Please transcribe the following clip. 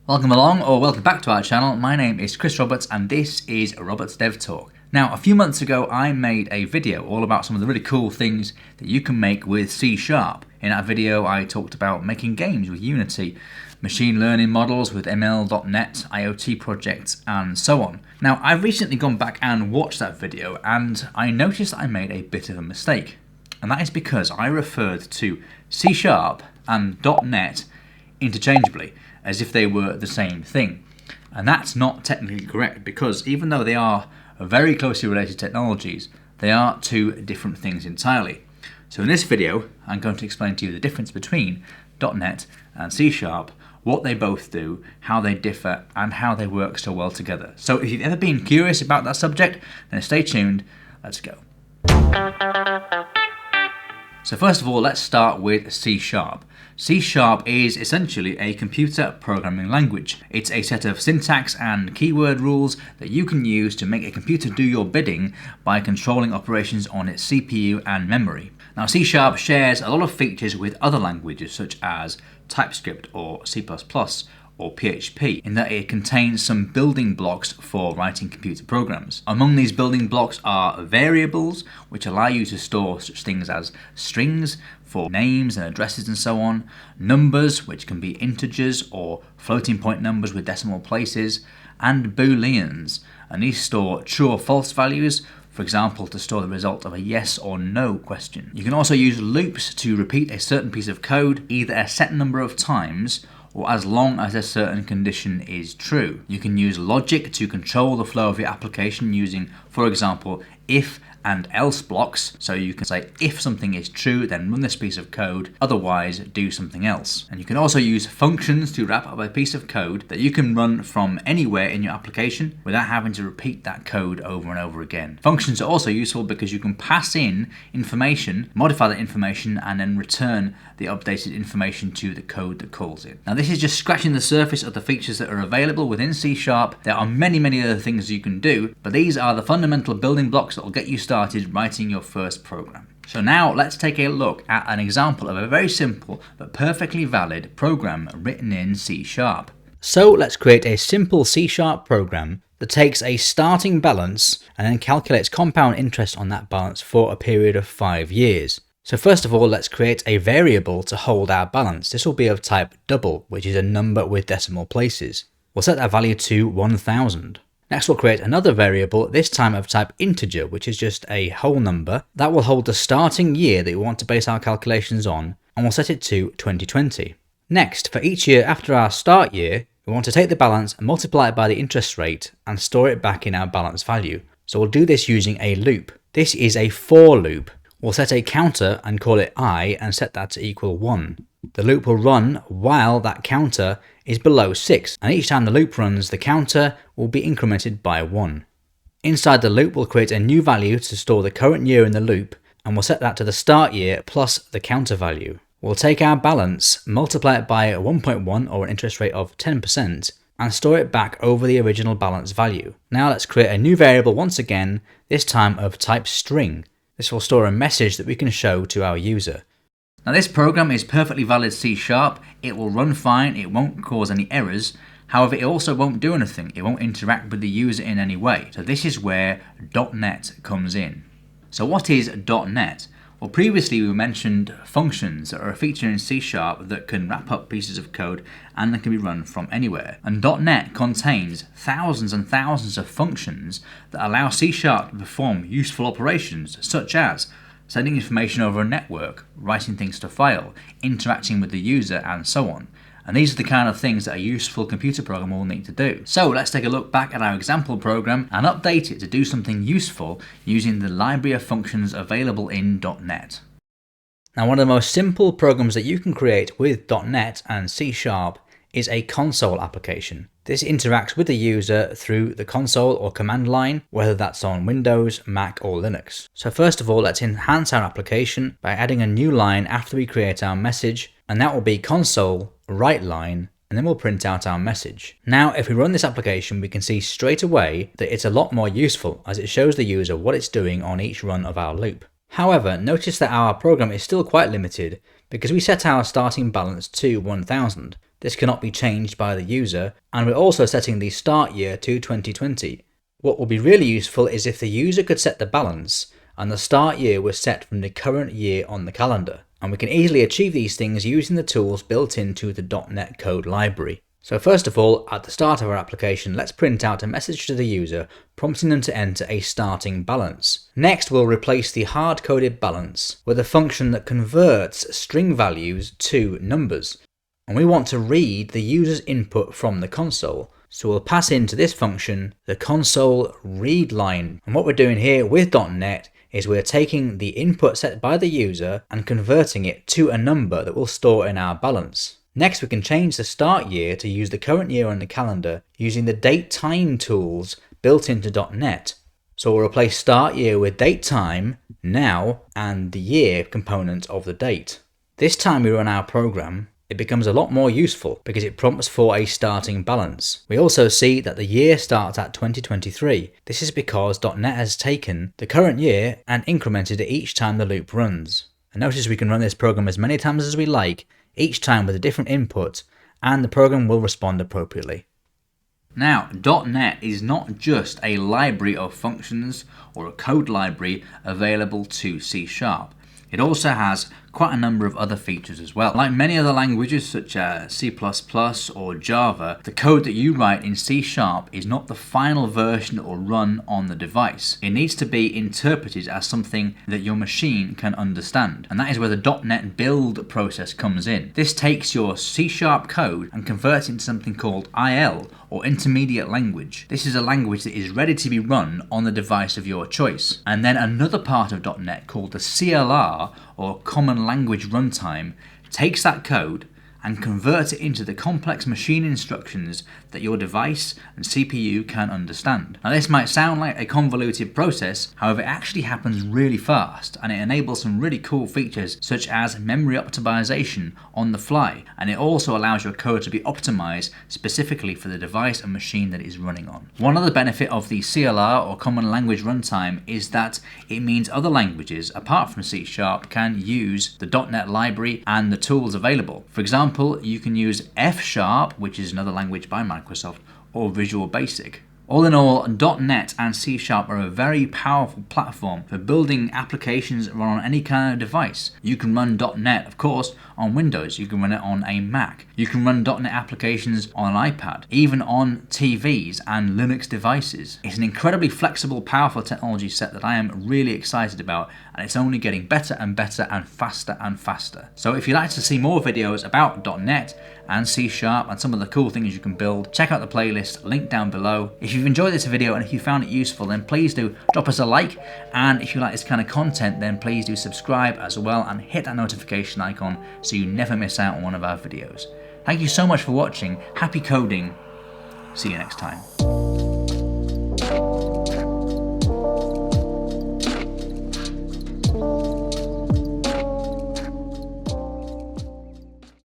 Welcome along, or welcome back to our channel. My name is Chris Roberts and this is Roberts Dev Talk. Now, a few months ago I made a video all about some of the really cool things that you can make with C#. In that video I talked about making games with Unity, machine learning models with ML.NET, IoT projects and so on. Now, I've recently gone back and watched that video and I noticed I made a bit of a mistake. And that is because I referred to C# and .NET interchangeably, as if they were the same thing. And that's not technically correct, because even though they are very closely related technologies, they are two different things entirely. So in this video, I'm going to explain to you the difference between .NET and C#, what they both do, how they differ, and how they work so well together. So if you've ever been curious about that subject, then stay tuned. Let's go. So first of all, let's start with C#. C# is essentially a computer programming language. It's a set of syntax and keyword rules that you can use to make a computer do your bidding by controlling operations on its CPU and memory. Now, C# shares a lot of features with other languages such as TypeScript or C++ or PHP, in that it contains some building blocks for writing computer programs. Among these building blocks are variables, which allow you to store such things as strings for names and addresses and so on, numbers, which can be integers or floating point numbers with decimal places, and booleans, and these store true or false values, for example, to store the result of a yes or no question. You can also use loops to repeat a certain piece of code either a set number of times or as long as a certain condition is true. You can use logic to control the flow of your application using, for example, if and else blocks. So you can say, if something is true, then run this piece of code, otherwise do something else. And you can also use functions to wrap up a piece of code that you can run from anywhere in your application without having to repeat that code over and over again. Functions are also useful because you can pass in information, modify that information, and then return the updated information to the code that calls it. Now, this is just scratching the surface of the features that are available within C#. There are many other things you can do, but these are the fundamental building blocks that will get you started writing your first program. So now let's take a look at an example of a very simple but perfectly valid program written in C#. So let's create a simple C# program that takes a starting balance and then calculates compound interest on that balance for a period of 5 years. So first of all, let's create a variable to hold our balance. This will be of type double, which is a number with decimal places. We'll set that value to 1000. Next, we'll create another variable, this time of type integer, which is just a whole number. That will hold the starting year that we want to base our calculations on, and we'll set it to 2020. Next, for each year after our start year, we want to take the balance and multiply it by the interest rate and store it back in our balance value. So we'll do this using a loop. This is a for loop. We'll set a counter and call it I and set that to equal 1. The loop will run while that counter is below 6, and each time the loop runs, the counter will be incremented by 1. Inside the loop, we'll create a new value to store the current year in the loop, and we'll set that to the start year plus the counter value. We'll take our balance, multiply it by 1.1 or an interest rate of 10%, and store it back over the original balance value. Now let's create a new variable once again, this time of type string. This will store a message that we can show to our user. Now, this program is perfectly valid C#. It will run fine, it won't cause any errors. However, it also won't do anything. It won't interact with the user in any way. So this is where .NET comes in. So what is .NET? Well, previously we mentioned functions that are a feature in C# that can wrap up pieces of code and that can be run from anywhere. And .NET contains thousands and thousands of functions that allow C# to perform useful operations such as sending information over a network, writing things to file, interacting with the user, and so on. And these are the kind of things that a useful computer program will need to do. So let's take a look back at our example program and update it to do something useful using the library of functions available in .NET. Now, one of the most simple programs that you can create with .NET and C# is a console application. This interacts with the user through the console or command line, whether that's on Windows, Mac or Linux. So first of all, let's enhance our application by adding a new line after we create our message, and that will be console write line, and then we'll print out our message. Now, if we run this application, we can see straight away that it's a lot more useful as it shows the user what it's doing on each run of our loop. However, notice that our program is still quite limited because we set our starting balance to 1000. This cannot be changed by the user, and we're also setting the start year to 2020. What will be really useful is if the user could set the balance and the start year was set from the current year on the calendar. And we can easily achieve these things using the tools built into the .NET code library. So first of all, at the start of our application, let's print out a message to the user prompting them to enter a starting balance. Next, we'll replace the hard-coded balance with a function that converts string values to numbers. And we want to read the user's input from the console. So we'll pass into this function the console read line. And what we're doing here with .NET is we're taking the input set by the user and converting it to a number that we'll store in our balance. Next, we can change the start year to use the current year on the calendar using the date time tools built into .NET. So we'll replace start year with date time, now, and the year component of the date. This time we run our program, it becomes a lot more useful because it prompts for a starting balance. We also see that the year starts at 2023. This is because .NET has taken the current year and incremented it each time the loop runs. And notice we can run this program as many times as we like, each time with a different input, and the program will respond appropriately. Now, .NET is not just a library of functions or a code library available to C#. It also has quite a number of other features as well. Like many other languages such as C++ or Java, the code that you write in C# is not the final version that will run on the device. It needs to be interpreted as something that your machine can understand. And that is where the .NET build process comes in. This takes your C# code and converts it into something called IL, or Intermediate Language. This is a language that is ready to be run on the device of your choice. And then another part of .NET called the CLR, or Common Language Runtime, takes that code and converts it into the complex machine instructions that your device and CPU can understand. Now this might sound like a convoluted process, however it actually happens really fast, and it enables some really cool features such as memory optimization on the fly, and it also allows your code to be optimized specifically for the device and machine that it is running on. One other benefit of the CLR or Common Language Runtime is that it means other languages apart from C# can use the .NET library and the tools available. For example, you can use F#, which is another language by Microsoft, or Visual Basic. All in all, .NET and C# are a very powerful platform for building applications that run on any kind of device. You can run .NET, of course, on Windows. You can run it on a Mac. You can run .NET applications on an iPad, even on TVs and Linux devices. It's an incredibly flexible, powerful technology set that I am really excited about, and it's only getting better and better and faster and faster. So if you'd like to see more videos about .NET and C# and some of the cool things you can build, check out the playlist linked down below. If you've enjoyed this video and if you found it useful, then please do drop us a like, and if you like this kind of content, then please do subscribe as well and hit that notification icon so you never miss out on one of our videos. Thank you so much for watching. Happy coding. See you next time.